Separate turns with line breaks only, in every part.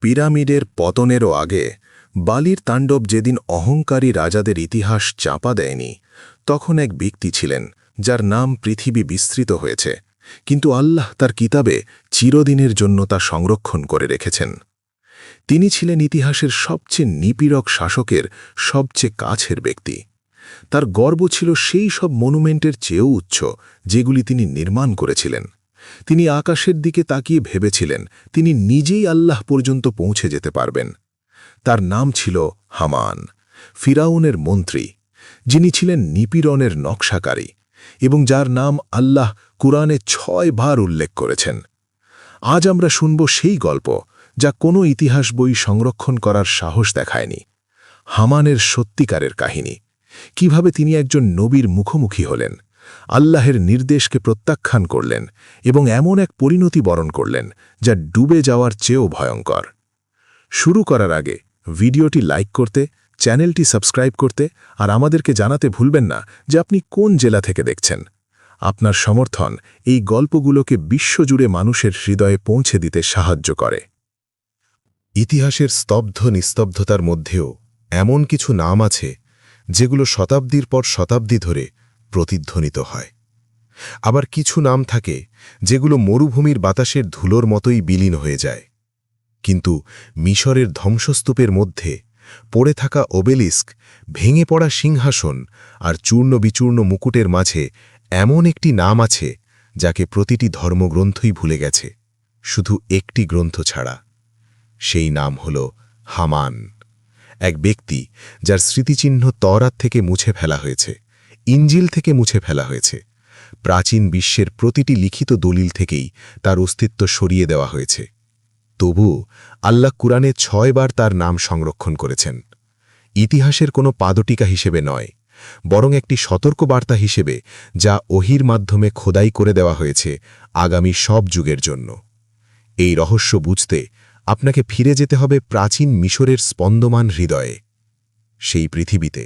পিরামিডের পতনেরও আগে বালির তাণ্ডব যেদিন অহংকারী রাজাদের ইতিহাস চাপা দেয়নি, তখন এক ব্যক্তি ছিলেন যার নাম পৃথিবী বিস্তৃত হয়েছে, কিন্তু আল্লাহ তার কিতাবে চিরদিনের জন্য তা সংরক্ষণ করে রেখেছেন। তিনি ছিলেন ইতিহাসের সবচেয়ে নিপীড়ক শাসকের সবচেয়ে কাছের ব্যক্তি। তার গর্ব ছিল সেই সব মনুমেন্টের চেয়েও উচ্চ যেগুলি তিনি নির্মাণ করেছিলেন। তিনি আকাশের দিকে তাকিয়ে ভেবেছিলেন তিনি নিজেই আল্লাহ পর্যন্ত পৌঁছে যেতে পারবেন। তার নাম ছিল হামান, ফিরাউনের মন্ত্রী, যিনি ছিলেন নিপীড়নের নকশাকারী এবং যার নাম আল্লাহ কুরআনে 6 বার উল্লেখ করেছেন। আজ আমরা শুনব সেই গল্প যা কোনো ইতিহাস বই সংরক্ষণ করার সাহস দেখায়নি। হামানের সত্যিকারের কাহিনী, কিভাবে তিনি একজন নবীর মুখোমুখি হলেন, আল্লাহের নির্দেশকে প্রত্যাখ্যান করলেন এবং এমন এক পরিণতি বরণ করলেন যা ডুবে যাওয়ার চেয়েও ভয়ঙ্কর। শুরু করার আগে ভিডিওটি লাইক করতে, চ্যানেলটি সাবস্ক্রাইব করতে আর আমাদেরকে জানাতে ভুলবেন না যে আপনি কোন জেলা থেকে দেখছেন। আপনার সমর্থন এই গল্পগুলোকে বিশ্বজুড়ে মানুষের হৃদয়ে পৌঁছে দিতে সাহায্য করে।
ইতিহাসের স্তব্ধ নিস্তব্ধতার মধ্যেও এমন কিছু নাম আছে যেগুলো শতাব্দীর পর শতাব্দী ধরে প্রতিধ্বনিত হয়। আবার কিছু নাম থাকে যেগুলো মরুভূমির বাতাসের ধুলোর মতোই বিলীন হয়ে যায়। কিন্তু মিশরের ধ্বংসস্তূপের মধ্যে পড়ে থাকা ওবেলিস্ক, ভেঙে পড়া সিংহাসন আর চূর্ণ বিচূর্ণ মুকুটের মাঝে এমন একটি নাম আছে যাকে প্রতিটি ধর্মগ্রন্থই ভুলে গেছে, শুধু একটি গ্রন্থ ছাড়া। সেই নাম হল হামান, এক ব্যক্তি যার স্মৃতিচিহ্ন তওরাত থেকে মুছে ফেলা হয়েছে, ইঞ্জিল থেকে মুছে ফেলা হয়েছে, প্রাচীন বিশ্বের প্রতিটি লিখিত দলিল থেকেই তার অস্তিত্ব সরিয়ে দেওয়া হয়েছে। তবু আল্লাহ কুরআনে 6 বার তার নাম সংরক্ষণ করেছেন, ইতিহাসের কোনো পাদটিকা হিসেবে নয়, বরং একটি সতর্কবার্তা হিসেবে যা ওহির মাধ্যমে খোদাই করে দেওয়া হয়েছে আগামী সব যুগের জন্য। এই রহস্য বুঝতে আপনাকে ফিরে যেতে হবে প্রাচীন মিশরের স্পন্দমান হৃদয়ে, সেই পৃথিবীতে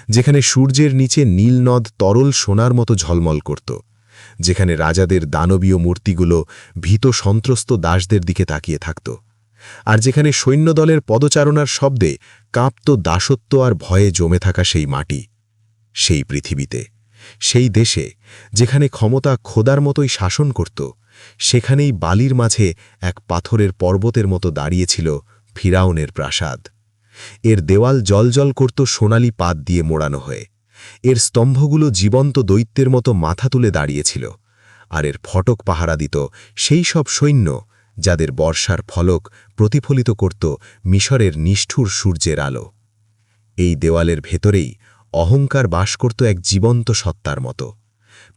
যেখানে সূর্যের নিচে নীল নদ তরল সোনার মতো ঝলমল করত, যেখানে রাজাদের দানবীয় মূর্তিগুলো ভীত সন্ত্রস্ত দাসদের দিকে তাকিয়ে থাকত, আর যেখানে সৈন্যদলের পদচারণার শব্দে কাঁপত দাসত্ব আর ভয়ে জমে থাকা সেই মাটি। সেই পৃথিবীতে, সেই দেশে যেখানে ক্ষমতা খোদার মতোই শাসন করত, সেখানেই বালির মাঝে এক পাথরের পর্বতের মতো দাঁড়িয়েছিল ফিরাউনের প্রাসাদ। এর দেওয়াল জলজল করত সোনালি পাত দিয়ে মোড়ানো হয়ে, এর স্তম্ভগুলো জীবন্ত দৈত্যের মতো মাথা তুলে দাঁড়িয়েছিল, আর এর ফটক পাহারা দিত সেই সব সৈন্য যাদের বর্ষার ফলক প্রতিফলিত করত মিশরের নিষ্ঠুর সূর্যের আলো। এই দেওয়ালের ভেতরেই অহংকার বাস করত এক জীবন্ত সত্তার মতো।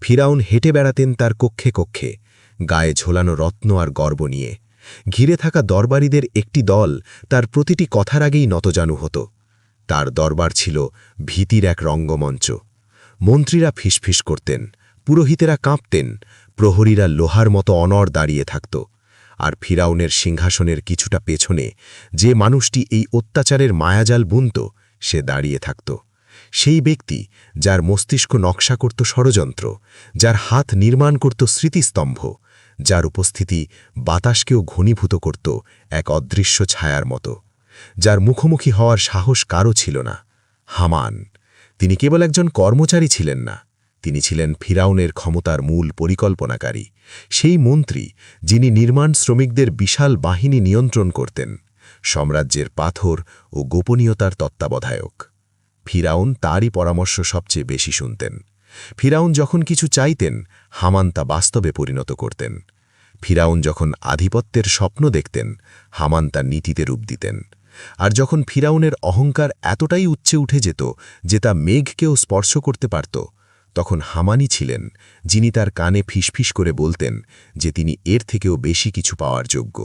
ফিরাউন হেঁটে বেড়াতেন তার কক্ষে কক্ষে, গায়ে ঝোলানো রত্ন আর গর্ব নিয়ে। ঘিরে থাকা দরবারীদের একটি দল তার প্রতিটি কথার আগেই নতজানু হতো। তার দরবার ছিল ভীতির এক রঙ্গমঞ্চ। মন্ত্রীরা ফিসফিস করতেন, পুরোহিতেরা কাঁপতেন, প্রহরীরা লোহার মতো অনড় দাঁড়িয়ে থাকত। আর ফিরাউনের সিংহাসনের কিছুটা পেছনে যে মানুষটি এই অত্যাচারের মায়াজাল বুনত, সে দাঁড়িয়ে থাকত। সেই ব্যক্তি যার মস্তিষ্ক নকশা করত ষড়যন্ত্র, যার হাত নির্মাণ করত স্মৃতিস্তম্ভ, যার উপস্থিতি বাতাসকেও ঘনীভূত করত এক অদৃশ্য ছায়ার মতো, যার মুখোমুখি হওয়ার সাহস কারও ছিল না। হামান, তিনি কেবল একজন কর্মচারী ছিলেন না, তিনি ছিলেন ফিরাউনের ক্ষমতার মূল পরিকল্পনাকারী, সেই মন্ত্রী যিনি নির্মাণ শ্রমিকদের বিশাল বাহিনী নিয়ন্ত্রণ করতেন, সাম্রাজ্যের পাথর ও গোপনীয়তার তত্ত্বাবধায়ক। ফিরাউন তারই পরামর্শ সবচেয়ে বেশি শুনতেন। ফিরাউন যখন কিছু চাইতেন, হামান তা বাস্তবে পরিণত করতেন। ফিরাউন যখন আধিপত্যের স্বপ্ন দেখতেন, হামান তা নীতিতে রূপ দিতেন। আর যখন ফিরাউনের অহংকার এতটাই উচ্চে উঠে যেত যে তা মেঘকেও স্পর্শ করতে পারত, তখন হামানই ছিলেন যিনি তার কানে ফিসফিস করে বলতেন যে তিনি এর থেকেও বেশি কিছু পাওয়ার যোগ্য।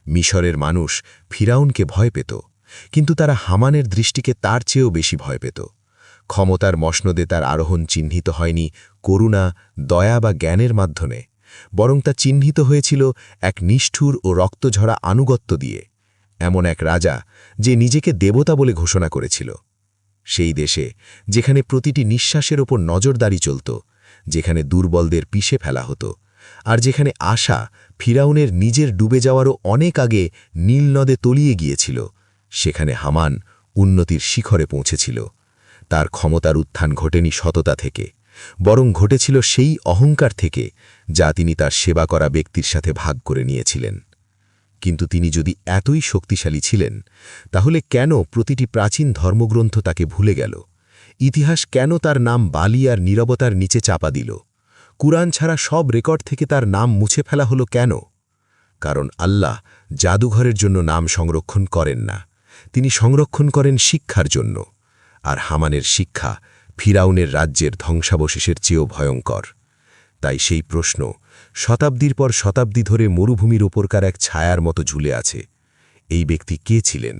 মিশরের মানুষ ফিরাউনকে ভয় পেত, কিন্তু তারা হামানের দৃষ্টিকে তার চেয়েও বেশি ভয় পেত। ক্ষমতার মসনদে তার আরোহণ চিহ্নিত হয়নি করুণা, দয়া বা জ্ঞানের মাধ্যমে, বরং তা চিহ্নিত হয়েছিল এক নিষ্ঠুর ও রক্তঝরা আনুগত্য দিয়ে। এমন এক রাজা যে নিজেকে দেবতা বলে ঘোষণা করেছিল। সেই দেশে যেখানে প্রতিটি নিঃশ্বাসের ওপর নজরদারি চলত, যেখানে দুর্বলদের পিষে ফেলা হতো, আর যেখানে আশা ফিরাউনের নিজের ডুবে যাওয়ারও অনেক আগে নীল নদে তলিয়ে গিয়েছিল, সেখানে হামান উন্নতির শিখরে পৌঁছেছিল। তার ক্ষমতার উত্থান ঘটেনি সততা থেকে, বরং ঘটেছিল সেই অহংকার থেকে যা তিনি তার সেবা করা ব্যক্তির সাথে ভাগ করে নিয়েছিলেন। কিন্তু তিনি যদি এতই শক্তিশালী ছিলেন, তাহলে কেন প্রতিটি প্রাচীন ধর্মগ্রন্থ তাকে ভুলে গেল? ইতিহাস কেন তার নাম বালি আর নীরবতার নিচে চাপা দিল? কুরআন ছাড়া সব রেকর্ড থেকে তার নাম মুছে ফেলা হলো কেন? কারণ আল্লাহ জাদুঘরের জন্য নাম সংরক্ষণ করেন না, তিনি সংরক্ষণ করেন শিক্ষার জন্য। আর হামানের শিক্ষা ফিরাউনের রাজ্যের ধ্বংসাবশেষের চেয়েও ভয়ঙ্কর। তাই সেই প্রশ্ন শতাব্দীর পর শতাব্দী ধরে মরুভূমির ওপরকার এক ছায়ার মতো ঝুলে আছে। এই ব্যক্তি কে ছিলেন,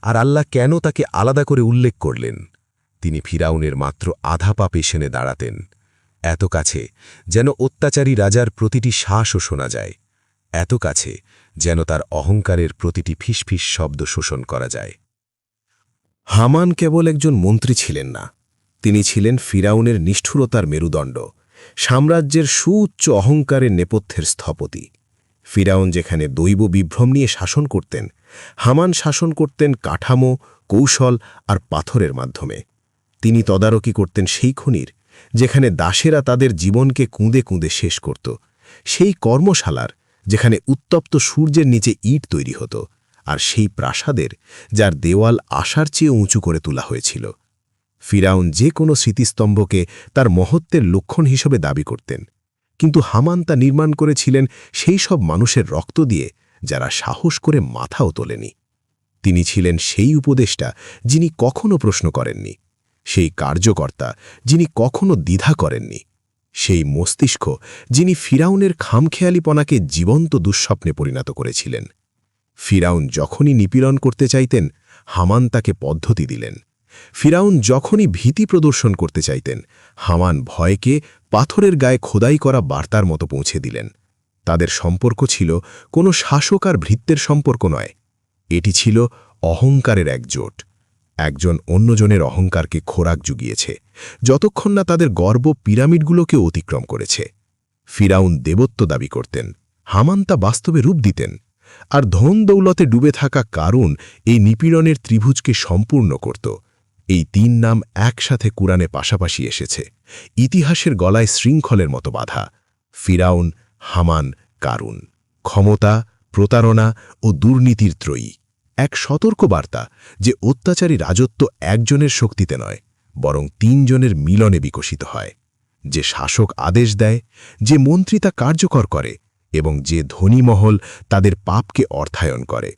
আর আল্লাহ কেন তাকে আলাদা করে উল্লেখ করলেন? তিনি ফিরাউনের মাত্র আধা পা পেছনে দাঁড়াতেন, এত কাছে যেন অত্যাচারী রাজার প্রতিটি শ্বাসও শোনা যায়, এত কাছে যেন তার অহংকারের প্রতিটি ফিসফিস শব্দ শোষণ করা যায়।
হামান কেবল একজন মন্ত্রী ছিলেন না, তিনি ছিলেন ফিরাউনের নিষ্ঠুরতার মেরুদণ্ড, সাম্রাজ্যের সুউচ্চ অহংকারের নেপথ্যের স্থপতি। ফিরাউন যেখানে দৈব বিভ্রম নিয়ে শাসন করতেন, হামান শাসন করতেন কাঠামো, কৌশল আর পাথরের মাধ্যমে। তিনি তদারকি করতেন সেই খনির যেখানে দাসেরা তাদের জীবনকে কুঁদে কুঁদে শেষ করত, সেই কর্মশালার যেখানে উত্তপ্ত সূর্যের নিচে ইট তৈরি হতো, আর সেই প্রাসাদের যার দেওয়াল আশার চেয়ে উঁচু করে তোলা হয়েছিল। ফিরাউন যে কোনো স্মৃতিস্তম্ভকে তার মহত্বের লক্ষণ হিসেবে দাবি করতেন, কিন্তু হামান তা নির্মাণ করেছিলেন সেই সব মানুষের রক্ত দিয়ে যারা সাহস করে মাথাও তোলেনি। তিনি ছিলেন সেই উপদেষ্টা যিনি কখনো প্রশ্ন করেননি, সেই কার্যকর্তা যিনি কখনো দ্বিধা করেননি, সেই মস্তিষ্ক যিনি ফিরাউনের খামখেয়ালিপনাকে জীবন্ত দুঃস্বপ্নে পরিণত করেছিলেন। ফিরাউন যখনই নিপীড়ন করতে চাইতেন, হামান তাকে পদ্ধতি দিলেন। ফিরাউন যখনই ভীতি প্রদর্শন করতে চাইতেন, হামান ভয়কে পাথরের গায়ে খোদাই করা বার্তার মতো পৌঁছে দিলেন। তাদের সম্পর্ক ছিল কোনো শাসক আর ভৃত্যের সম্পর্ক নয়, এটি ছিল অহংকারের একজোট। একজন অন্যজনের অহংকারকে খোরাক জুগিয়েছে, যতক্ষণ না তাদের গর্ব পিরামিডগুলোকে অতিক্রম করেছে। ফিরাউন দেবত্ব দাবি করতেন, হামান তা বাস্তবে রূপ দিতেন, আর ধন দৌলতে ডুবে থাকা কারণ এই নিপীড়নের ত্রিভুজকে সম্পূর্ণ করত। এই তিন নাম একসাথে কুরআনে পাশাপাশি এসেছে, ইতিহাসের গলায় শৃঙ্খলের মতো বাধা। ফিরাউন, হামান, কারুন, ক্ষমতা, প্রতারণা ও দুর্নীতির ত্রয়ী। এক সতর্ক বার্তা যে অত্যাচারী রাজত্ব একজনের শক্তিতে নয়, বরং তিনজনের মিলনে বিকশিত হয়। যে শাসক আদেশ দেয়, যে মন্ত্রী তা কার্যকর করে, এবং যে ধনী মহল তাদের পাপকে অর্থায়ন করে।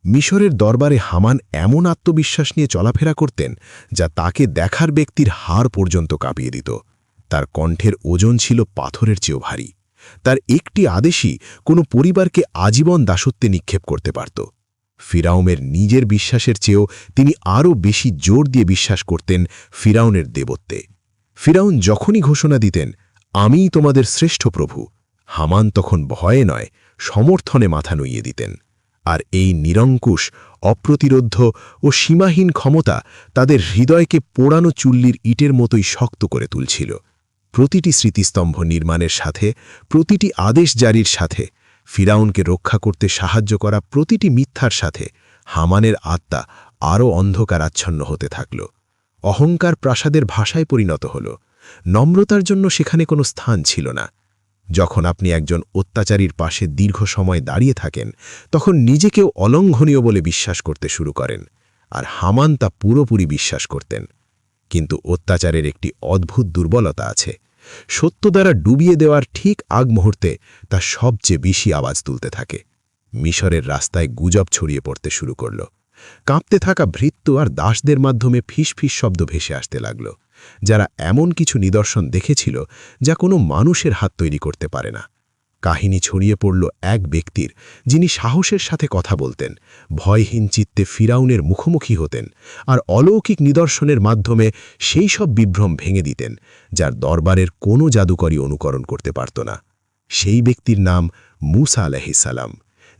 মিশরের দরবারে হামান এমন আত্মবিশ্বাস নিয়ে চলাফেরা করতেন যা তাকে দেখার ব্যক্তির হাড় পর্যন্ত কাঁপিয়ে দিত। তার কণ্ঠের ওজন ছিল পাথরের চেয়েও ভারী। তার একটি আদেশই কোনো পরিবারকে আজীবন দাসত্বে নিক্ষেপ করতে পারত। ফিরাউনের নিজের বিশ্বাসের চেয়েও তিনি আরও বেশি জোর দিয়ে বিশ্বাস করতেন ফিরাউনের দেবত্বে। ফিরাউন যখনই ঘোষণা দিতেন, আমিই তোমাদের শ্রেষ্ঠ প্রভু, হামান তখন ভয়ে নয়, সমর্থনে মাথা নুইয়ে দিতেন। আর এই নিরঙ্কুশ, অপ্রতিরোধ্য ও সীমাহীন ক্ষমতা তাদের হৃদয়কে পোড়ানো চুল্লির ইটের মতোই শক্ত করে তুলছিল। প্রতিটি স্মৃতিস্তম্ভ নির্মাণের সাথে, প্রতিটি আদেশ জারির সাথে, ফিরাউনকে রক্ষা করতে সাহায্য করা প্রতিটি মিথ্যার সাথে হামানের আত্মা আরও অন্ধকারাচ্ছন্ন হতে থাকল। অহংকার প্রাসাদের ভাষায় পরিণত হল, নম্রতার জন্য সেখানে কোনো স্থান ছিল না। যখন আপনি একজন অত্যাচারীর পাশে দীর্ঘ সময় দাঁড়িয়ে থাকেন, তখন নিজেকেও অলঙ্ঘনীয় বলে বিশ্বাস করতে শুরু করেন, আর হামান তা পুরোপুরি বিশ্বাস করতেন। কিন্তু অত্যাচারের একটি অদ্ভুত দুর্বলতা আছে, সত্য দ্বারা ডুবিয়ে দেওয়ার ঠিক আগ মুহূর্তে তা সবচেয়ে বেশি আওয়াজ তুলতে থাকে। মিশরের রাস্তায় গুজব ছড়িয়ে পড়তে শুরু করল। কাঁপতে থাকা ভৃত্য আর দাসদের মাধ্যমে ফিসফিস শব্দ ভেসে আসতে লাগল, যারা এমন কিছু নিদর্শন দেখেছিল যা কোনো মানুষের হাত তৈরি করতে পারে না। কাহিনী ছড়িয়ে পড়ল এক ব্যক্তির, যিনি সাহসের সাথে কথা বলতেন, ভয়হীন চিত্তে ফিরাউনের মুখোমুখি হতেন, আর অলৌকিক নিদর্শনের মাধ্যমে সেই সব বিভ্রম ভেঙে দিতেন যার দরবারের কোনো জাদুকরী অনুকরণ করতে পারত না। সেই ব্যক্তির নাম মূসা আলাইহিস সালাম,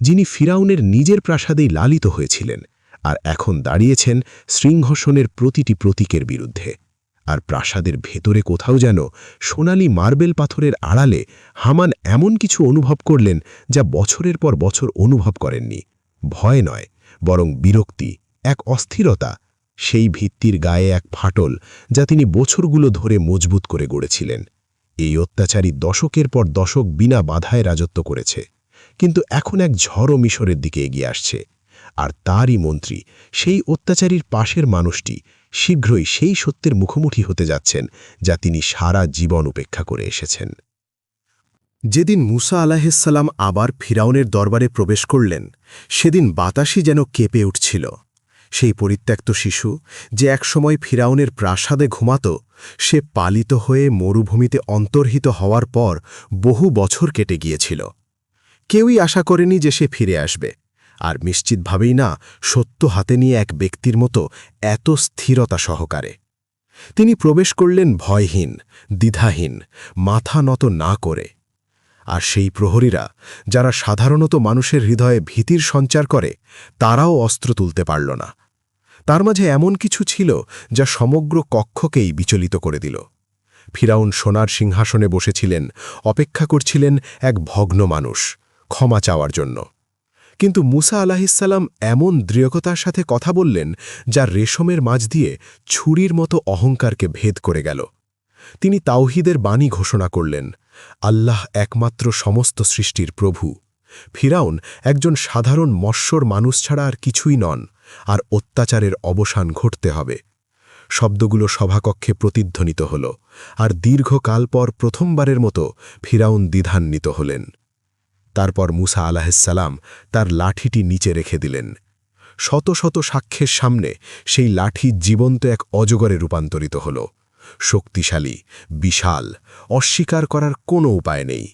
যিনি ফিরাউনের নিজের প্রাসাদেই লালিত হয়েছিলেন, আর এখন দাঁড়িয়েছেন সিংহাসনের প্রতিটি প্রতীকের বিরুদ্ধে।
আর প্রাসাদের ভেতরে কোথাও যেন সোনালি মার্বেল পাথরের আড়ালে হামান এমন কিছু অনুভব করলেন যা বছরের পর বছর অনুভব করেননি। ভয় নয়, বরং বিরক্তি, এক অস্থিরতা। সেই ভিত্তির গায়ে এক ফাটল যা তিনি বছরগুলো ধরে মজবুত করে গড়েছিলেন। এই অত্যাচারী দশকের পর দশক বিনা বাধায় রাজত্ব করেছে, কিন্তু এখন এক ঝড়ো মিশরের দিকে এগিয়ে আসছে। আর তারই মন্ত্রী, সেই অত্যাচারীর পাশের মানুষটি, শীঘ্রই সেই সত্যের মুখোমুখি হতে যাচ্ছেন যা তিনি সারা জীবন উপেক্ষা করে এসেছেন।
যেদিন মুসা আলাহিসাল্লাম আবার ফিরাউনের দরবারে প্রবেশ করলেন, সেদিন বাতাসই যেন কেঁপে উঠছিল। সেই পরিত্যক্ত শিশু যে একসময় ফিরাউনের প্রাসাদে ঘুমাত, সে পালিত হয়ে মরুভূমিতে অন্তর্হিত হওয়ার পর বহু বছর কেটে গিয়েছিল। কেউই আশা করেনি যে সে ফিরে আসবে, আর নিশ্চিতভাবেই না সত্য হাতে নিয়ে এক ব্যক্তির মতো এত স্থিরতা সহকারে। তিনি প্রবেশ করলেন ভয়হীন, দ্বিধাহীন, মাথা নত না করে। আর সেই প্রহরীরা, যারা সাধারণত মানুষের হৃদয়ে ভীতির সঞ্চার করে, তারাও অস্ত্র তুলতে পারল না। তার মাঝে এমন কিছু ছিল যা সমগ্র কক্ষকেই বিচলিত করে দিল। ফিরাউন সোনার সিংহাসনে বসেছিলেন, অপেক্ষা করছিলেন এক ভগ্ন মানুষ ক্ষমা চাওয়ার জন্য। কিন্তু মুসা আলাহিসাল্লাম এমন দৃঢ়তার সাথে কথা বললেন যা রেশমের মাঝ দিয়ে ছুরির মতো অহংকারকে ভেদ করে গেল। তিনি তাওহীদের বাণী ঘোষণা করলেন, আল্লাহ একমাত্র সমস্ত সৃষ্টির প্রভু। ফিরাউন একজন সাধারণ মৎস্যর মানুষ ছাড়া আর কিছুই নন, আর অত্যাচারের অবসান ঘটতে হবে। শব্দগুলো সভাকক্ষে প্রতিধ্বনিত হল, আর দীর্ঘকাল পর প্রথমবারের মতো ফিরাউন দ্বিধান্বিত হলেন। তারপর মুসা আলাহিসাল্লাম তার লাঠিটি নিচে রেখে দিলেন। শত শত সাক্ষ্যের সামনে সেই লাঠি জীবন্ত এক অজগরে রূপান্তরিত হল, শক্তিশালী, বিশাল, অস্বীকার করার কোনো উপায় নেই।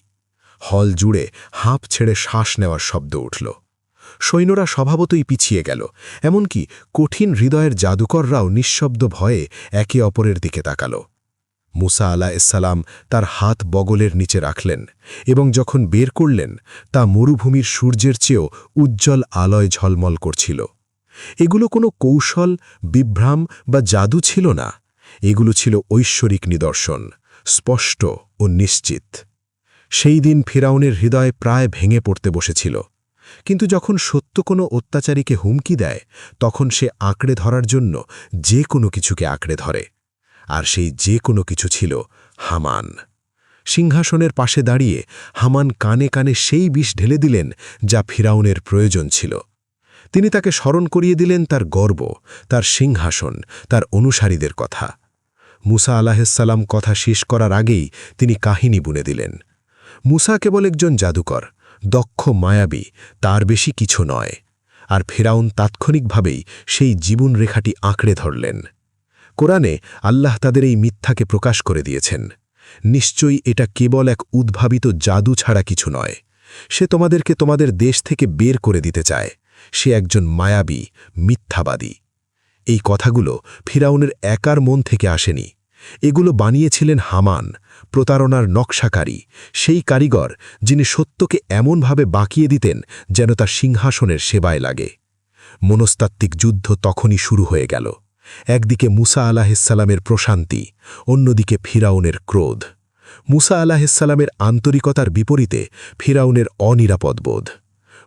হল জুড়ে হাঁপ ছেড়ে শ্বাস নেওয়ার শব্দ উঠল। সৈন্যরা স্বভাবতই পিছিয়ে গেল, এমনকি কঠিন হৃদয়ের জাদুকররাও নিঃশব্দ ভয়ে একে অপরের দিকে তাকাল। মুসা আলাইসাল্লাম তার হাত বগলের নিচে রাখলেন, এবং যখন বের করলেন তা মরুভূমির সূর্যের চেয়েও উজ্জ্বল আলোয় ঝলমল করছিল। এগুলো কোনো কৌশল, বিভ্রাম বা জাদু ছিল না, এগুলো ছিল ঐশ্বরিক নিদর্শন, স্পষ্ট ও নিশ্চিত। সেই দিন ফিরাউনের হৃদয় প্রায় ভেঙে পড়তে বসেছিল, কিন্তু যখন সত্য কোনো অত্যাচারীকে হুমকি দেয়, তখন সে আঁকড়ে ধরার জন্য যে কোনো কিছুকে আঁকড়ে ধরে। আর সেই যে কোনো কিছু ছিল হামান। সিংহাসনের পাশে দাঁড়িয়ে হামান কানে কানে সেই বিষ ঢেলে দিলেন যা ফিরাউনের প্রয়োজন ছিল। তিনি তাকে স্মরণ করিয়ে দিলেন তার গর্ব, তার সিংহাসন, তার অনুসারীদের কথা। মুসা আলাহিসাল্লাম কথা শেষ করার আগেই তিনি কাহিনী বুনে দিলেন। মুসা কেবল একজন জাদুকর, দক্ষ মায়াবী, তার বেশি কিছু নয়। আর ফিরাউন তাৎক্ষণিকভাবেই সেই জীবনরেখাটি আঁকড়ে ধরলেন। কোরআনে আল্লাহ তাদের এই মিথ্যাকে প্রকাশ করে দিয়েছেন। নিশ্চয়ই এটা কেবল এক উদ্ভাবিত জাদু ছাড়া কিছু নয়। সে তোমাদেরকে তোমাদের দেশ থেকে বের করে দিতে চায়। সে একজন মায়াবী, মিথ্যাবাদী। এই কথাগুলো ফিরাউনের একার মন থেকে আসেনি। এগুলো বানিয়েছিলেন হামান, প্রতারণার নকশাকারী, সেই কারিগর যিনি সত্যকে এমনভাবে বাঁকিয়ে দিতেন যেন তার সিংহাসনের সেবায় লাগে। মনস্তাত্ত্বিক যুদ্ধ তখনই শুরু হয়ে গেল। একদিকে মুসা আলাহিসাল্লামের প্রশান্তি, অন্যদিকে ফিরাউনের ক্রোধ। মুসা আলাহিসাল্লামের আন্তরিকতার বিপরীতে ফিরাউনের অনিরাপদ বোধ।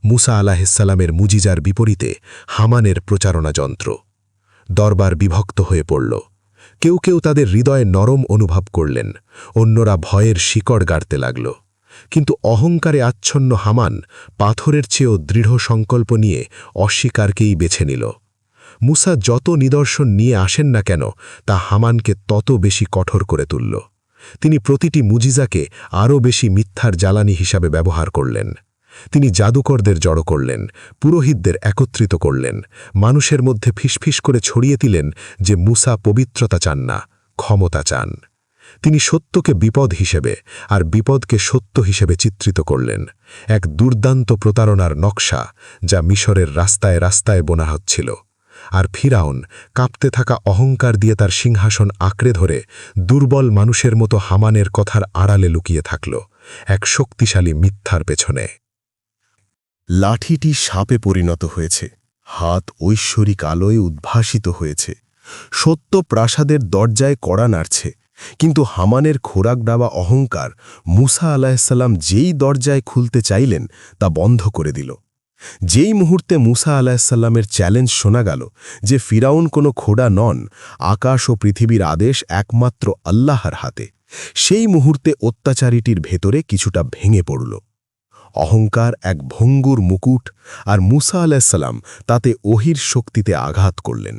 মুসা আলাহিসাল্লামের মুজিজার বিপরীতে হামানের প্রচারণা যন্ত্র। দরবার বিভক্ত হয়ে পড়ল। কেউ কেউ তাদের হৃদয়ে নরম অনুভব করলেন, অন্যরা ভয়ের শিকড় গাড়তে লাগল। কিন্তু অহংকারে আচ্ছন্ন হামান পাথরের চেয়েও দৃঢ় সংকল্প নিয়ে অস্বীকারকেই বেছে নিল। মুসা যত নিদর্শন নিয়ে আসেন না কেন, তা হামানকে তত বেশি কঠোর করে তুলল। তিনি প্রতিটি মুজিজাকে আরও বেশি মিথ্যার জ্বালানি হিসাবে ব্যবহার করলেন। তিনি জাদুকরদের জড়ো করলেন, পুরোহিতদের একত্রিত করলেন, মানুষের মধ্যে ফিসফিস করে ছড়িয়ে দিলেন যে মুসা পবিত্রতা চান না, ক্ষমতা চান। তিনি সত্যকে বিপদ হিসেবে আর বিপদকে সত্য হিসেবে চিত্রিত করলেন, এক দুর্দান্ত প্রতারণার নকশা যা মিশরের রাস্তায় রাস্তায় বোনা হচ্ছিল। আর ফিরাউন কাঁপতে থাকা অহংকার দিয়ে তার সিংহাসন আঁকড়ে ধরে দুর্বল মানুষের মতো হামানের কথার আড়ালে লুকিয়ে থাকল, এক শক্তিশালী মিথ্যার পেছনে। লাঠিটি সাপে পরিণত হয়েছে, হাত ঐশ্বরিক আলোয় উদ্ভাসিত হয়েছে, সত্য প্রাসাদের দরজায় কড়া নাড়ছে, কিন্তু হামানের খোরাক ডাবা অহংকার মুসা আলাহিসাল্লাম যেই দরজায় খুলতে চাইলেন তা বন্ধ করে দিল। যেই মুহূর্তে মুসা আলাহিসাল্লামের চ্যালেঞ্জ শোনা গেল যে ফিরাউন কোনো খোড়া নন, আকাশ ও পৃথিবীর আদেশ একমাত্র আল্লাহর হাতে, সেই মুহূর্তে অত্যাচারীটির ভেতরে কিছুটা ভেঙে পড়ল। অহংকার এক ভঙ্গুর মুকুট, আর মুসা আলাহিসাল্লাম তাতে ওহির শক্তিতে আঘাত করলেন।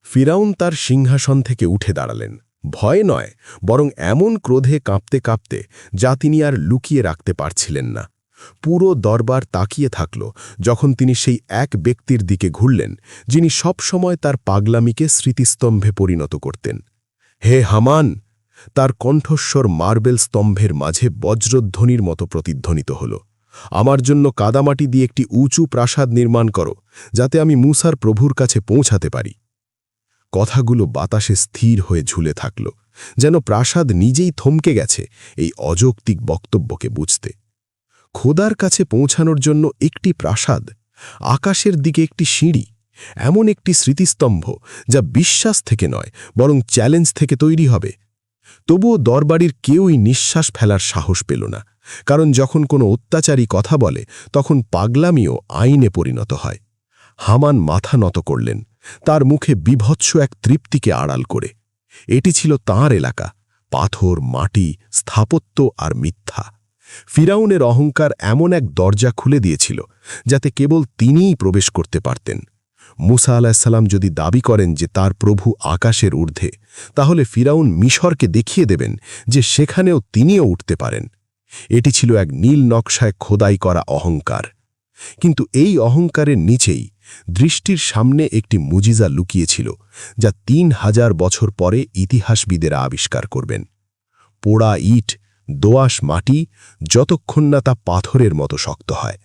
ফিরাউন তার সিংহাসন থেকে উঠে দাঁড়ালেন, ভয় নয়, বরং এমন ক্রোধে কাঁপতে কাঁপতে যা তিনি আর লুকিয়ে রাখতে পারছিলেন না। পুরো দরবার তাকিয়ে থাকল যখন তিনি সেই এক ব্যক্তির দিকে ঘুরলেন যিনি সব সময় তার পাগলামিকে স্মৃতিস্তম্ভে পরিণত করতেন। হে হামান! তার কণ্ঠস্বর মার্বেল স্তম্ভের মাঝে বজ্রধ্বনির মতো প্রতিধ্বনিত হল। আমার জন্য কাদামাটি দিয়ে একটি উঁচু প্রাসাদ নির্মাণ করো, যাতে আমি মুসার প্রভুর কাছে পৌঁছাতে পারি। কথাগুলো বাতাসে স্থির হয়ে ঝুলে থাকল, যেন প্রাসাদ নিজেই থমকে গেছে এই অযৌক্তিক বক্তব্যকে বুঝতে। খোদার কাছে পৌঁছানোর জন্য একটি প্রাসাদ, আকাশের দিকে একটি সিঁড়ি, এমন একটি স্মৃতিস্তম্ভ যা বিশ্বাস থেকে নয় বরং চ্যালেঞ্জ থেকে তৈরি হবে। তবুও দরবাড়ির কেউই নিঃশ্বাস ফেলার সাহস পেল না, কারণ যখন কোনো অত্যাচারী কথা বলে তখন পাগলামিও আইনে পরিণত হয়। হামান মাথা নত করলেন, তার মুখে বিভৎস এক তৃপ্তিকে আড়াল করে। এটি ছিল তাঁর এলাকা, পাথর, মাটি, স্থাপত্য আর মিথ্যা। ফিরাউনের অহংকার এমন এক দরজা খুলে দিয়েছিল যাতে কেবল তিনিই প্রবেশ করতে পারতেন। মুসা আলাহিসাল্লাম যদি দাবি করেন যে তার প্রভু আকাশের ঊর্ধ্বে, তাহলে ফিরাউন মিশরকে দেখিয়ে দেবেন যে সেখানেও তিনিও উঠতে পারেন। এটি ছিল এক নীল নকশায় খোদাই করা অহংকার। কিন্তু এই অহংকারের নিচেই দৃষ্টির সামনে একটি মুজিজা লুকিয়েছিল, যা ৩,০০০ বছর পরে ইতিহাসবিদেরা আবিষ্কার করবেন। পোড়া ইট, দোআঁশ মাটি, যতক্ষণ না তা পাথরের মতো শক্ত হয়।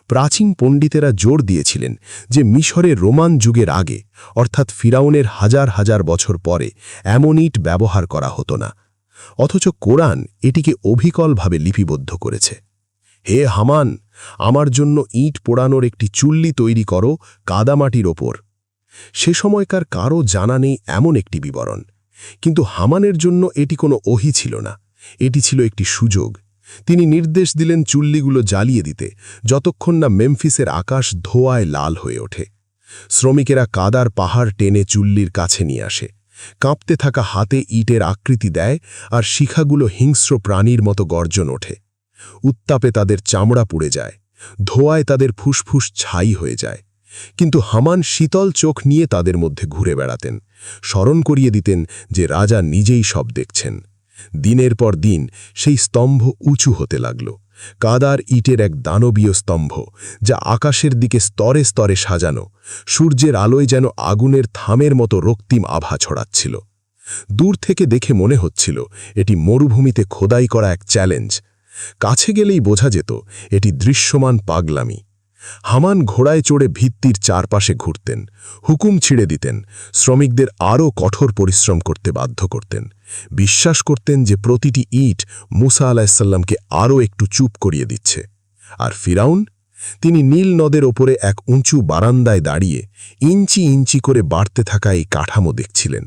প্রাচীন পণ্ডিতেরা জোর দিয়েছিলেন যে মিশরের রোমান যুগের আগে, অর্থাৎ ফিরাউনের হাজার হাজার বছর পরে এমন ইট ব্যবহার করা হতো না, অথচ কোরআন এটিকে অবিকলভাবে লিপিবদ্ধ করেছে। হে হামান! আমার জন্য ইট পোড়ানোর একটি চুল্লি তৈরি করো কাদামাটির ওপর। সে সময়কার কারও জানা নেই এমন একটি বিবরণ, কিন্তু হামানের জন্য এটি কোনো ওহী ছিল না, এটি ছিল একটি সুযোগ। তিনি নির্দেশ দিলেন চুল্লিগুলো জ্বালিয়ে দিতে, যতক্ষণ না মেমফিসের আকাশ ধোঁয়ায় লাল হয়ে ওঠে। শ্রমিকেরা কাদার পাহাড় টেনে চুল্লির কাছে নিয়ে আসে, কাঁপতে থাকা হাতে ইটের আকৃতি দেয়, আর শিখাগুলো হিংস্র প্রাণীর মতো গর্জন ওঠে। উত্তাপে তাদের চামড়া পুড়ে যায়, ধোঁয়ায় তাদের ফুসফুস ছাই হয়ে যায়। কিন্তু হামান শীতল চোখ নিয়ে তাদের মধ্যে ঘুরে বেড়াতেন, স্মরণ করিয়ে দিতেন যে রাজা নিজেই সব দেখছেন। দিনের পর দিন সেই স্তম্ভ উঁচু হতে লাগল, কাদার ইটের এক দানবীয় স্তম্ভ, যা আকাশের দিকে স্তরে স্তরে সাজানো, সূর্যের আলোয় যেন আগুনের থামের মতো রক্তিম আভা ছড়াচ্ছিল। দূর থেকে দেখে মনে হচ্ছিল এটি মরুভূমিতে খোদাই করা এক চ্যালেঞ্জ। কাছে গেলেই বোঝা যেত এটি দৃশ্যমান পাগলামি। হামান ঘোড়ায় চড়ে ভিত্তির চারপাশে ঘুরতেন, হুকুম ছিঁড়ে দিতেন, শ্রমিকদের আরও কঠোর পরিশ্রম করতে বাধ্য করতেন। বিশ্বাস করতেন যে প্রতিটি ইট মুসা আলাহিসাল্লামকে আরও একটু চুপ করিয়ে দিচ্ছে। আর ফিরাউন? তিনি নীল নদের ওপরে এক উঁচু বারান্দায় দাঁড়িয়ে ইঞ্চি ইঞ্চি করে বাড়তে থাকা এই কাঠামো দেখছিলেন।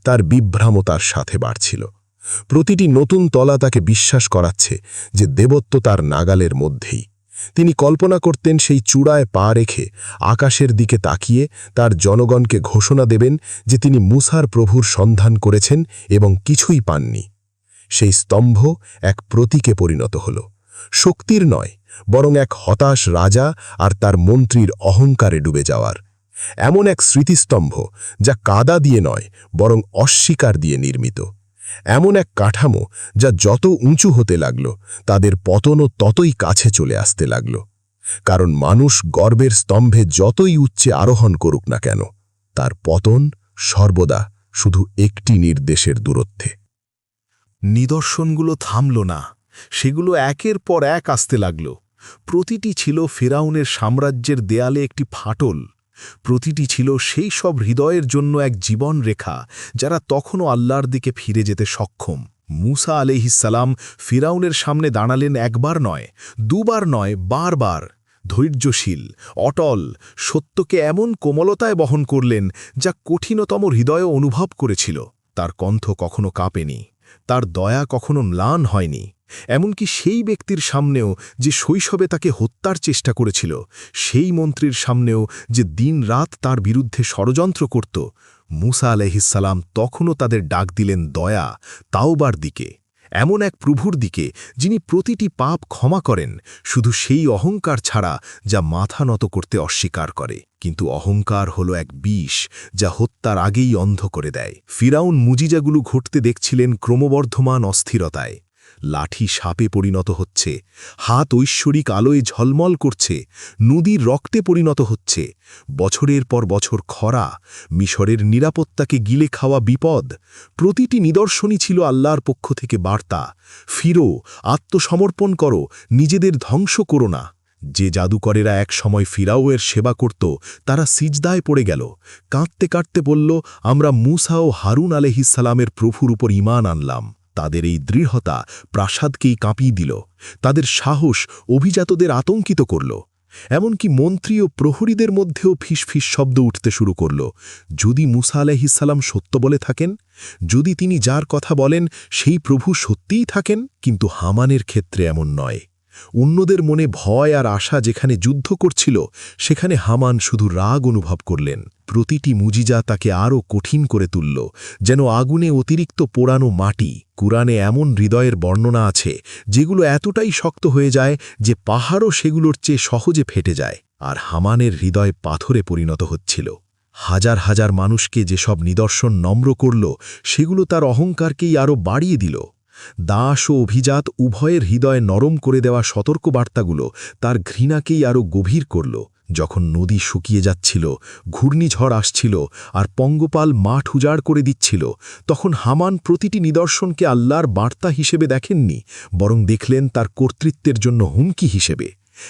তার বিভ্রামতার সাথে বাড়ছিল। প্রতিটি নতুন তলা তাকে বিশ্বাস করাচ্ছে যে দেবত্ব তার নাগালের মধ্যেই। তিনি কল্পনা করতেন সেই চূড়ায় পা রেখে আকাশের দিকে তাকিয়ে তার জনগণকে ঘোষণা দেবেন যে তিনি মুসার প্রভুর সন্ধান করেছেন এবং কিছুই পাননি। সেই স্তম্ভ এক প্রতীকে পরিণত হল, শক্তির নয়, বরং এক হতাশ রাজা আর তার মন্ত্রীর অহংকারে ডুবে যাওয়ার। এমন এক স্মৃতিস্তম্ভ যা কাদা দিয়ে নয়, বরং অস্বীকার দিয়ে নির্মিত। এমন এক কাঠামো যা যত উঁচু হতে লাগল, তাদের পতনও ততই কাছে চলে আসতে লাগল। কারণ মানুষ গর্বের স্তম্ভে যতই উচ্চে আরোহণ করুক না কেন, তার পতন সর্বদা শুধু একটি নির্দেশের দূরত্বে।
নিদর্শনগুলো থামল না, সেগুলো একের পর এক আসতে লাগল। প্রতিটি ছিল ফিরাউনের সাম্রাজ্যের দেয়ালে একটি ফাটল, প্রতিটি ছিল সেই সব হৃদয়ের জন্য এক জীবন রেখা যারা তখনও আল্লাহর দিকে ফিরে যেতে সক্ষম। মুসা আলাইহিসসালাম ফিরাউনের সামনে দাঁড়ালেন একবার নয়, দুবার নয়, বারবার। ধৈর্যশীল, অটল, সত্যকে এমন কোমলতায় বহন করলেন যা কঠিনতম হৃদয়ে অনুভব করেছিল। তার কণ্ঠ কখনো কাঁপেনি, তার দয়া কখনো ম্লান হয়নি। এমনকি সেই ব্যক্তির সামনেও যে শৈশবে তাকে হত্যার চেষ্টা করেছিল, সেই মন্ত্রীর সামনেও যে দিনরাত তার বিরুদ্ধে ষড়যন্ত্র করত, মুসা আলাইহিসসালাম তখনও তাদের ডাক দিলেন দয়া, তাওবার দিকে, এমন এক প্রভুর দিকে যিনি প্রতিটি পাপ ক্ষমা করেন, শুধু সেই অহংকার ছাড়া যা মাথা নত করতে অস্বীকার করে। কিন্তু অহংকার হলো এক বিষ যা হত্যার আগেই অন্ধ করে দেয়। ফিরাউন মুজিজাগুলো ঘটতে দেখছিলেন ক্রমবর্ধমান অস্থিরতায়। লাঠি সাপে পরিণত হচ্ছে, হাত ঐশ্বরিক আলোয় ঝলমল করছে, নদীর রক্তে পরিণত হচ্ছে। বছরের পর বছর খরা, মিশরের নিরাপত্তাকে গিলে খাওয়া বিপদ, প্রতিটি নিদর্শনই ছিল আল্লাহর পক্ষ থেকে বার্তা, ফিরো, আত্মসমর্পণ করো, নিজেদের ধ্বংস করো না। যে জাদুকরেরা এক সময় ফিরাউয়ের সেবা করত, তারা সিজদায় পড়ে গেল, কাঁদতে কাঁদতে বলল, আমরা মুসা ও হারুন আলাইহিসসালামের প্রভুর উপর ঈমান আনলাম। তাদের এই দৃঢ়তা প্রাসাদকেই কাঁপিয়ে দিল, তাদের সাহস অভিজাতদের আতঙ্কিত করল। এমনকি মন্ত্রী ও প্রহরীদের মধ্যেও ফিসফিস শব্দ উঠতে শুরু করল, যদি মুসা আলাইহিসসালাম সত্য বলে থাকেন, যদি তিনি যার কথা বলেন সেই প্রভু সত্যিই থাকেন। কিন্তু হামানের ক্ষেত্রে এমন নয়। অন্যদের মনে ভয় আর আশা যেখানে যুদ্ধ করছিল, সেখানে হামান শুধু রাগ অনুভব করলেন। প্রতিটি মুজিজা তাকে আরও কঠিন করে তুলল, যেন আগুনে অতিরিক্ত পোড়ানো মাটি। কুরআনে এমন হৃদয়ের বর্ণনা আছে যেগুলো এতটাই শক্ত হয়ে যায় যে পাহাড়ও সেগুলোর চেয়ে সহজে ফেটে যায়। আর হামানের হৃদয় পাথরে পরিণত হচ্ছিল। হাজার হাজার মানুষকে যেসব নিদর্শন নম্র করল, সেগুলো তার অহংকারকেই আরও বাড়িয়ে দিল। দাস ও অভিজাত উভয়ের হৃদয় নরম করে দেওয়া সতর্কবার্তাগুলো তার ঘৃণাকেই আরও গভীর করল। যখন নদী শুকিয়ে যাচ্ছিল, ঘূর্ণিঝড় আসছিল আর পঙ্গপাল মাঠ উজাড় করে দিচ্ছিল, তখন হামান প্রতিটি নিদর্শনকে আল্লাহর বার্তা হিসেবে দেখেননি, বরং দেখলেন তার কর্তৃত্বের জন্য হুমকি হিসেবে।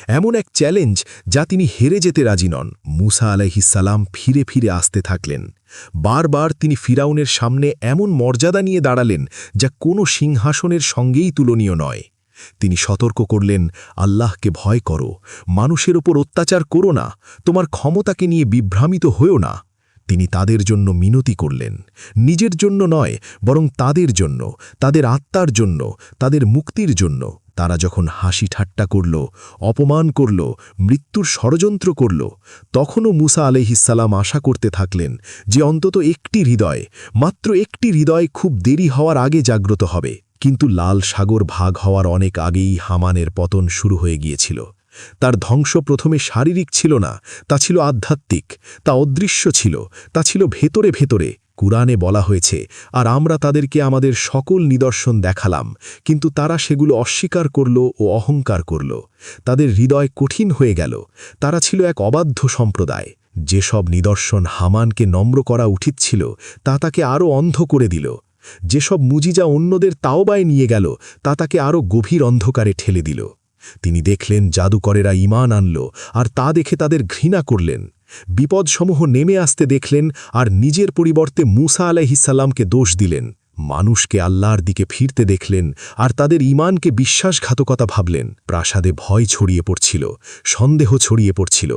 এমন এক চ্যালেঞ্জ যা তিনি হেরে যেতে রাজি নন। মুসা আলাইহিসসালাম ফিরে ফিরে আসতে থাকলেন। বারবার তিনি ফিরাউনের সামনে এমন মর্যাদা নিয়ে দাঁড়ালেন যা কোনো সিংহাসনের সঙ্গেই তুলনীয় নয়। তিনি সতর্ক করলেন, আল্লাহকে ভয় করো, মানুষের ওপর অত্যাচার করো না, তোমার ক্ষমতাকে নিয়ে বিভ্রামিত হয়েও না। তিনি তাদের জন্য মিনতি করলেন, নিজের জন্য নয়, বরং তাদের জন্য, তাদের আত্মার জন্য, তাদের মুক্তির জন্য। তারা যখন হাসি ঠাট্টা করল, অপমান করল, মৃত্যুর ষড়যন্ত্র করল, তখনও মুসা আলাইহিসসালাম আশা করতে থাকলেন যে অন্তত একটি হৃদয়, মাত্র একটি হৃদয় খুব দেরি হওয়ার আগে জাগ্রত হবে। কিন্তু লাল সাগর ভাগ হওয়ার অনেক আগেই হামানের পতন শুরু হয়ে গিয়েছিল। তার ধ্বংস প্রথমে শারীরিক ছিল না, তা ছিল আধ্যাত্মিক, তা অদৃশ্য ছিল, তা ছিল ভেতরে ভেতরে। কুরআনে বলা হয়েছে, আর আমরা তাদেরকে আমাদের সকল নিদর্শন দেখালাম, কিন্তু তারা সেগুলো অস্বীকার করল ও অহংকার করল। তাদের হৃদয় কঠিন হয়ে গেল। তারা ছিল এক অবাধ্য সম্প্রদায়। যেসব নিদর্শন হামানকে নম্র করা উচিত ছিল, তা তাকে আরও অন্ধ করে দিল। যেসব মুজিজা অন্যদের তাওবায় নিয়ে গেল, তা তাকে আরও গভীর অন্ধকারে ঠেলে দিল। তিনি দেখলেন জাদুকরেরা ঈমান আনল, আর তা দেখে তাদের ঘৃণা করলেন। বিপদসমূহ নেমে আসতে দেখলেন, আর নিজের পরিবর্তে মুসা আলাইহিসসালামকে দোষ দিলেন। মানুষকে আল্লাহর দিকে ফিরতে দেখলেন, আর তাদের ঈমানকে বিশ্বাসঘাতকতা ভাবলেন। প্রাসাদে ভয় ছড়িয়ে পড়ছিল, সন্দেহ ছড়িয়ে পড়ছিল।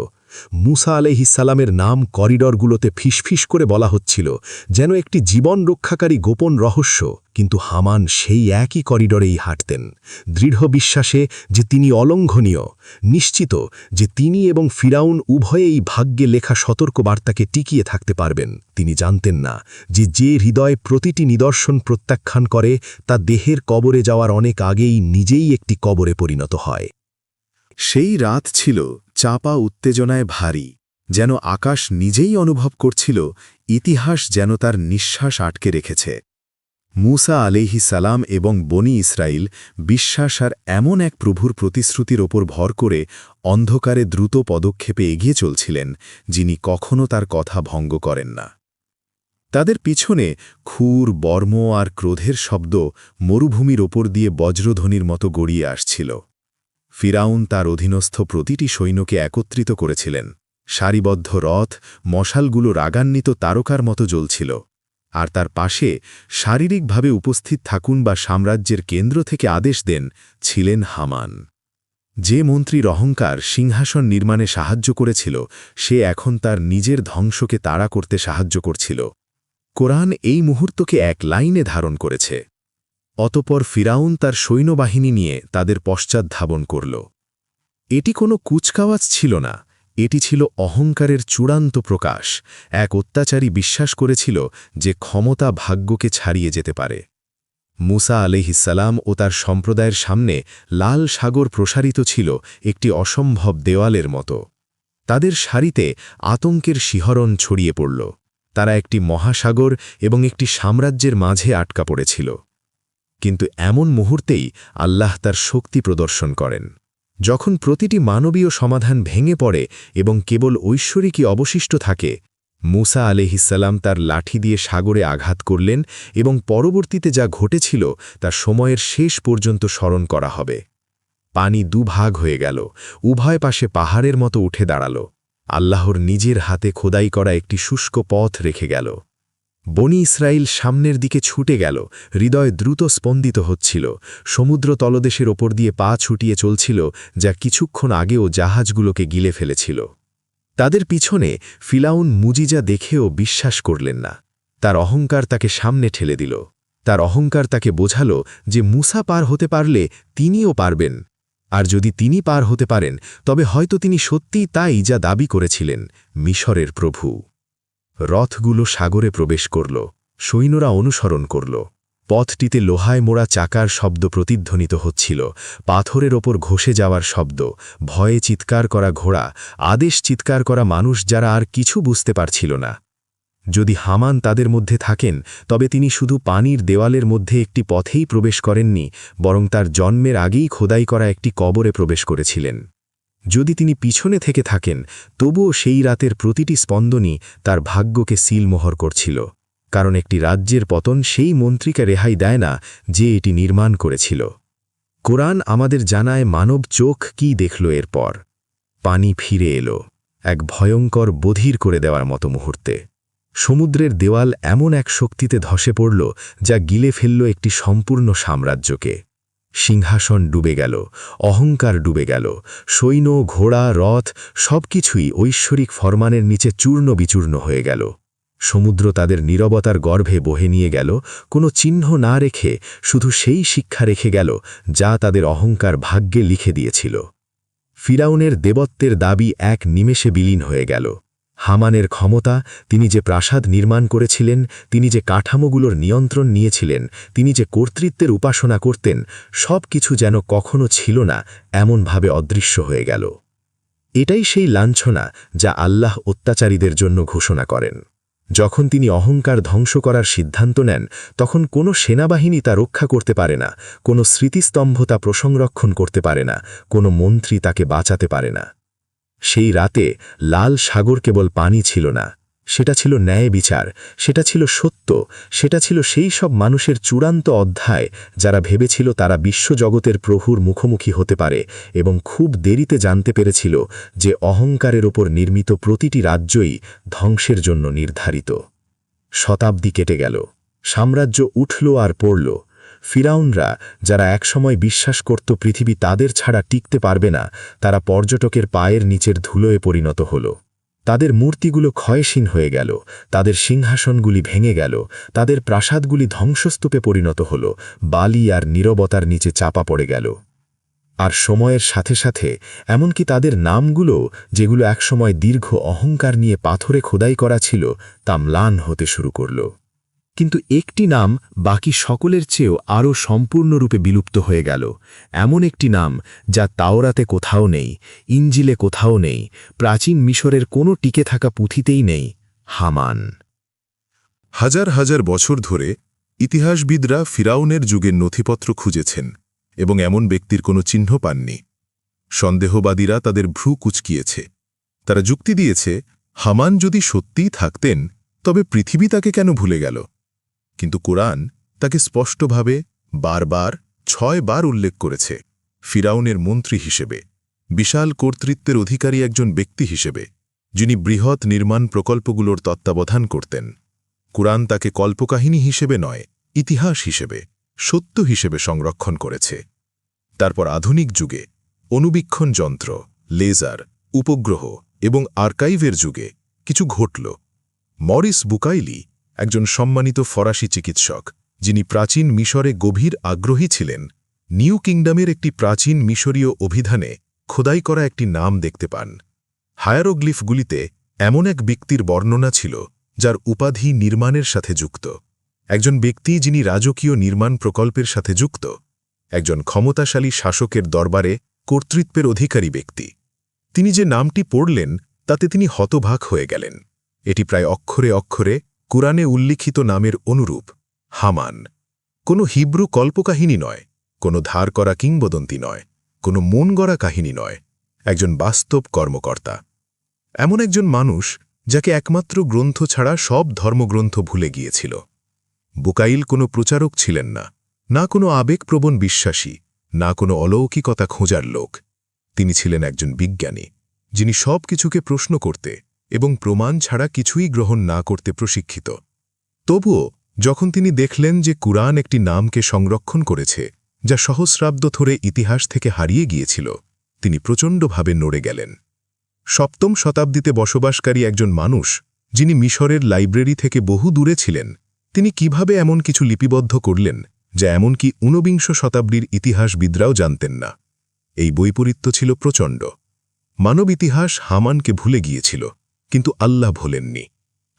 মুসা আলাইহিসসালামের নাম করিডরগুলোতে ফিসফিস করে বলা হচ্ছিল, যেন একটি জীবন রক্ষাকারী গোপন রহস্য। কিন্তু হামান সেই একই করিডরেই হাঁটতেন, দৃঢ় বিশ্বাসে যে তিনি অলঙ্ঘনীয়, নিশ্চিত যে তিনি এবং ফিরাউন উভয়েই ভাগ্যে লেখা সতর্কবার্তাকে টিকিয়ে থাকতে পারবেন। তিনি জানতেন না যে হৃদয় প্রতিটি নিদর্শন প্রত্যাখ্যান করে, তা দেহের কবরে যাওয়ার অনেক আগেই নিজেই একটি কবরে পরিণত হয়।
সেই রাত ছিল চাপা উত্তেজনায় ভারী, যেন আকাশ নিজেই অনুভব করছিল ইতিহাস যেন তার নিঃশ্বাস আটকে রেখেছে। মুসা আলাইহিসসালাম এবং বনি ইসরাইল বিশ্বাস আর এমন এক প্রভুর প্রতিশ্রুতির ওপর ভর করে অন্ধকারে দ্রুত পদক্ষেপে এগিয়ে চলছিলেন, যিনি কখনও তার কথা ভঙ্গ করেন না। তাদের পিছনে খুর, বর্ম আর ক্রোধের শব্দ মরুভূমির ওপর দিয়ে বজ্রধ্বনির মতো গড়িয়ে আসছিল। ফিরাউন তার অধীনস্থ প্রতিটি সৈন্যকে একত্রিত করেছিলেন। সারিবদ্ধ রথ, মশালগুলো রাগান্বিত তারকার মতো জ্বলছিল। আর তার পাশে শারীরিকভাবে উপস্থিত থাকুন বা সাম্রাজ্যের কেন্দ্র থেকে আদেশ দেন ছিলেন হামান।
যে মন্ত্রীর অহংকার সিংহাসন নির্মাণে সাহায্য করেছিল সে এখন তার নিজের ধ্বংসকে তাড়া করতে সাহায্য করছিল। কোরআন এই মুহূর্তকে এক লাইনে ধারণ করেছে। অতপর ফিরাউন তার সৈন্যবাহিনী নিয়ে তাদের পশ্চাৎ ধাবন করল। এটি কোনো কুচকাওয়াজ ছিল না, এটি ছিল অহংকারের চূড়ান্ত প্রকাশ। এক অত্যাচারী বিশ্বাস করেছিল যে ক্ষমতা ভাগ্যকে ছাড়িয়ে যেতে পারে। মুসা আলাইহিসসালাম ও তার সম্প্রদায়ের সামনে লাল সাগর প্রসারিত ছিল একটি অসম্ভব দেওয়ালের মতো। তাদের সারিতে আতঙ্কের শিহরণ ছড়িয়ে পড়ল। তারা একটি মহাসাগর এবং একটি সাম্রাজ্যের মাঝে আটকা পড়েছিল। কিন্তু এমন মুহূর্তেই আল্লাহ তার শক্তি প্রদর্শন করেন। যখন প্রতিটি মানবীয় সমাধান ভেঙে পড়ে এবং কেবল ঐশ্বরিকই অবশিষ্ট থাকে, মুসা আলাইহিসসালাম তার লাঠি দিয়ে সাগরে আঘাত করলেন এবং পরবর্তীতে যা ঘটেছিল তা সময়ের শেষ পর্যন্ত স্মরণ করা হবে। পানি দুভাগ হয়ে গেল, উভয় পাশে পাহাড়ের মতো উঠে দাঁড়াল। আল্লাহর নিজের হাতে খোদাই করা একটি শুষ্ক পথ রেখে গেল। বনি ইসরায়েল সামনের দিকে ছুটে গেল, হৃদয় দ্রুত স্পন্দিত হচ্ছিল। সমুদ্র তলদেশের ওপর দিয়ে পা ছুটিয়ে চলছিল, যা কিছুক্ষণ আগেও জাহাজগুলোকে গিলে ফেলেছিল। তাদের পিছনে ফিরাউন মুজিজা দেখেও বিশ্বাস করলেন না। তার অহংকার তাকে সামনে ঠেলে দিল। তার অহংকার তাকে বোঝাল যে মুসা পার হতে পারলে তিনিও পারবেন, আর যদি তিনি পার হতে পারেন তবে হয়তো তিনি সত্যিই তাই যা দাবি করেছিলেন, মিশরের প্রভু। রথগুলো সাগরে প্রবেশ করল, সৈন্যরা অনুসরণ করল। পথটিতে লোহায় মোড়া চাকার শব্দ প্রতিধ্বনিত হচ্ছিল, পাথরের ওপর ঘষে যাওয়ার শব্দ, ভয়ে চিৎকার করা ঘোড়া, আদেশ চিৎকার করা মানুষ যারা আর কিছু বুঝতে পারছিল না। যদি হামান তাদের মধ্যে থাকেন তবে তিনি শুধু পানির দেওয়ালের মধ্যে একটি পথেই প্রবেশ করেননি, বরং তার জন্মের আগেই খোদাই করা একটি কবরে প্রবেশ করেছিলেন। যদি তিনি পিছনে থেকে থাকেন তবুও সেই রাতের প্রতিটি স্পন্দনই তার ভাগ্যকে সিলমোহর করছিল, কারণ একটি রাজ্যের পতন সেই মন্ত্রীকে রেহাই দেয় না যে এটি নির্মাণ করেছিল। কোরআন আমাদের জানায় মানব চোখ কি দেখল এরপর। পানি ফিরে এলো, এক ভয়ঙ্কর বধির করে দেওয়ার মতো মুহূর্তে। সমুদ্রের দেওয়াল এমন এক শক্তিতে ধসে পড়ল যা গিলে ফেলল একটি সম্পূর্ণ সাম্রাজ্যকে। সিংহাসন ডুবে গেল, অহংকার ডুবে গেল, সৈন্য, ঘোড়া, রথ সবকিছুই ঐশ্বরিক ফরমানের নিচে চূর্ণ বিচূর্ণ হয়ে গেল। সমুদ্র তাদের নীরবতার গর্ভে বহে নিয়ে গেল, কোনো চিহ্ন না রেখে শুধু সেই শিক্ষা রেখে গেল যা তাদের অহংকার ভাগ্যে লিখে দিয়েছিল। ফিরাউনের দেবত্বের দাবি এক নিমেষে বিলীন হয়ে গেল। হামানের ক্ষমতা, তিনি যে প্রাসাদ নির্মাণ করেছিলেন, তিনি যে কাঠামোগুলোর নিয়ন্ত্রণ নিয়েছিলেন, তিনি যে কর্তৃত্বের উপাসনা করতেন, সব কিছু যেন কখনো ছিল না, এমনভাবে অদৃশ্য হয়ে গেল। এটাই সেই লাঞ্ছনা যা আল্লাহ অত্যাচারীদের জন্য ঘোষণা করেন। যখন তিনি অহংকার ধ্বংস করার সিদ্ধান্ত নেন তখন কোনো সেনাবাহিনী তা রক্ষা করতে পারে না, কোনো স্মৃতিস্তম্ভ তা প্রসংরক্ষণ করতে পারে না, কোনো মন্ত্রী তাকে বাঁচাতে পারে না। সেই রাতে লাল সাগর কেবল পানি ছিল না, সেটা ছিল ন্যায় বিচার, সেটা ছিল সত্য, সেটা ছিল সেই সব মানুষের চূড়ান্ত অধ্যায় যারা ভেবেছিল তারা বিশ্বজগতের প্রভুর মুখোমুখি হতে পারে এবং খুব দেরিতে জানতে পেরেছিল যে অহংকারের ওপর নির্মিত প্রতিটি রাজ্যই ধ্বংসের জন্য নির্ধারিত। শতাব্দী কেটে গেল, সাম্রাজ্য উঠল আর পড়ল। ফিরাউনরা, যারা একসময় বিশ্বাস করত পৃথিবী তাদের ছাড়া টিকতে পারবে না, তারা পর্যটকের পায়ের নিচের ধুলোয় পরিণত হল। তাদের মূর্তিগুলো ক্ষয়হীন হয়ে গেল, তাদের সিংহাসনগুলি ভেঙে গেল, তাদের প্রাসাদগুলি ধ্বংসস্তূপে পরিণত হল, বালি আর নীরবতার নিচে চাপা পড়ে গেল। আর সময়ের সাথে সাথে এমনকি তাদের নামগুলো, যেগুলো একসময় দীর্ঘ অহংকার নিয়ে পাথরে খোদাই করা ছিল, তা ম্লান হতে শুরু করল। কিন্তু একটি নাম বাকি সকলের চেয়েও আরও সম্পূর্ণরূপে বিলুপ্ত হয়ে গেল, এমন একটি নাম যা তাওরাতে কোথাও নেই, ইঞ্জিলে কোথাও নেই, প্রাচীন মিশরের কোনো টিকে থাকা পুঁথিতেই নেই: হামান। হাজার হাজার বছর ধরে ইতিহাসবিদরা ফিরাউনের যুগের নথিপত্র খুঁজেছেন এবং এমন ব্যক্তির কোনো চিহ্ন পাননি। সন্দেহবাদীরা তাদের ভ্রু কুঁচকিয়েছে। তারা যুক্তি দিয়েছে, হামান যদি সত্যিই থাকতেন তবে পৃথিবী তাকে কেন ভুলে গেল? কিন্তু কোরআন তাকে স্পষ্টভাবে বারবার 6 বার উল্লেখ করেছে, ফিরাউনের মন্ত্রী হিসেবে, বিশাল কর্তৃত্বের অধিকারী একজন ব্যক্তি হিসেবে, যিনি বৃহৎ নির্মাণ প্রকল্পগুলোর তত্ত্বাবধান করতেন। কোরআন তাকে কল্পকাহিনী হিসেবে নয়, ইতিহাস হিসেবে, সত্য হিসেবে সংরক্ষণ করেছে। তারপর আধুনিক যুগে অনুবীক্ষণ যন্ত্র, লেজার, উপগ্রহ এবং আর্কাইভের যুগে কিছু ঘটল। মরিস বুকাইলি একজন সম্মানিত ফরাসি চিকিৎসক, যিনি প্রাচীন মিশরে গভীর আগ্রহী ছিলেন, নিউ কিংডমের একটি প্রাচীন মিশরীয় অভিধানে খোদাই করা একটি নাম দেখতে পান। হায়ারোগ্লিফগুলিতে এমন এক ব্যক্তির বর্ণনা ছিল যার উপাধি নির্মাণের সাথে যুক্ত, একজন ব্যক্তি যিনি রাজকীয় নির্মাণ প্রকল্পের সাথে যুক্ত, একজন ক্ষমতাশালী শাসকের দরবারে কর্তৃত্বের অধিকারী ব্যক্তি। তিনি যে নামটি পড়লেন তাতে তিনি হতবাক হয়ে গেলেন। এটি প্রায় অক্ষরে অক্ষরে কুরআনে উল্লিখিত নামের অনুরূপ, হামান। কোনো হিব্রু কল্পকাহিনী নয়, কোনো ধার করা কিংবদন্তি নয়, কোনো মন গড়া কাহিনী নয়, একজন বাস্তব কর্মকর্তা। এমন একজন মানুষ যাকে একমাত্র গ্রন্থ ছাড়া সব ধর্মগ্রন্থ ভুলে গিয়েছিল। বুকাইল কোনো প্রচারক ছিলেন না, না কোনো আবেগপ্রবণ বিশ্বাসী, না কোনো অলৌকিকতা খোঁজার লোক। তিনি ছিলেন একজন বিজ্ঞানী, যিনি সব কিছুকে প্রশ্ন করতে এবং প্রমাণ ছাড়া কিছুই গ্রহণ না করতে প্রশিক্ষিত। তবুও যখন তিনি দেখলেন যে কুরআন একটি নামকে সংরক্ষণ করেছে যা সহস্রাব্দ ধরে ইতিহাস থেকে হারিয়ে গিয়েছিল, তিনি প্রচণ্ডভাবে নড়ে গেলেন। সপ্তম শতাব্দীতে বসবাসকারী একজন মানুষ, যিনি মিশরের লাইব্রেরি থেকে বহু দূরে ছিলেন, তিনি কিভাবে এমন কিছু লিপিবদ্ধ করলেন যা এমনকি ঊনবিংশ শতাব্দীর ইতিহাসবিদরাও জানতেন না? এই বৈপরীত্য ছিল প্রচণ্ড। মানব ইতিহাস হামানকে ভুলে গিয়েছিল, কিন্তু আল্লাহ ভোলেননি।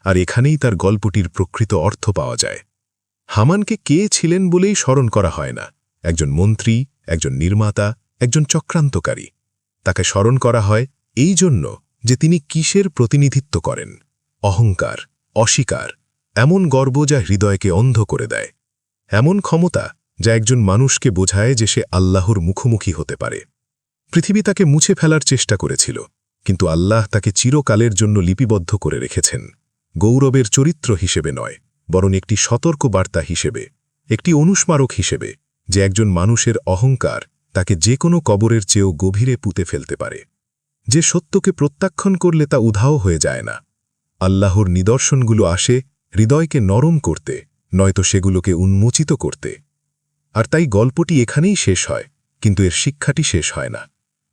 আর এখানেই তার গল্পটির প্রকৃত অর্থ পাওয়া যায়। হামানকে কে ছিলেন বলেই স্মরণ করা হয় না, একজন মন্ত্রী, একজন নির্মাতা, একজন চক্রান্তকারী। তাকে স্মরণ করা হয় এই জন্য যে তিনি কিসের প্রতিনিধিত্ব করেন? অহংকার, অস্বীকার, এমন গর্ব যা হৃদয়কে অন্ধ করে দেয়, এমন ক্ষমতা যা একজন মানুষকে বোঝায় যে সে আল্লাহর মুখোমুখি হতে পারে। পৃথিবী তাকে মুছে ফেলার চেষ্টা করেছিল, কিন্তু আল্লাহ তাকে চিরকালের জন্য লিপিবদ্ধ করে রেখেছেন, গৌরবের চরিত্র হিসেবে নয়, বরং একটি সতর্ক বার্তা হিসেবে, একটি অনুস্মারক হিসেবে, যে একজন মানুষের অহংকার তাকে যে কোনো কবরের চেয়েও গভীরে পুঁতে ফেলতে পারে, যে সত্যকে প্রত্যাখ্যান করলে তা উধাও হয়ে যায় না। আল্লাহর নিদর্শনগুলো আসে হৃদয়কে নরম করতে, নয়তো সেগুলোকে উন্মোচিত করতে। আর তাই গল্পটি এখানেই শেষ হয়, কিন্তু এর শিক্ষাটি শেষ হয় না।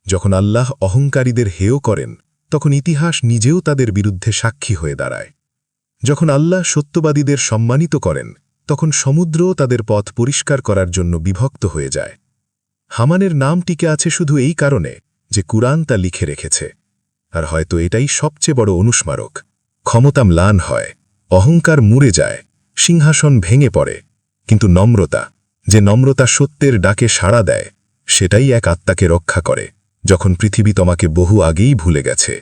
যখন আল্লাহ অহংকারীদের হেয় করেন, তখন ইতিহাস নিজেও তাদের বিরুদ্ধে সাক্ষী হয়ে দাঁড়ায়। যখন আল্লাহ সত্যবাদীদের সম্মানিত করেন, তখন সমুদ্রও তাদের পথ পরিষ্কার করার জন্য বিভক্ত হয়ে যায়। হামানের নাম টিকে আছে শুধু এই কারণে যে কুরআন তা লিখে রেখেছে। আর হয়তো এটাই সবচেয়ে বড় অনুস্মারক। ক্ষমতা ম্লান হয়, অহংকার মুড়ে যায়, সিংহাসন ভেঙে পড়ে, কিন্তু নম্রতা, যে নম্রতা সত্যের ডাকে সাড়া দেয়, সেটাই এক আত্মাকে রক্ষা করে, যখন পৃথিবী তোমাকে বহু আগেই ভুলে গেছে।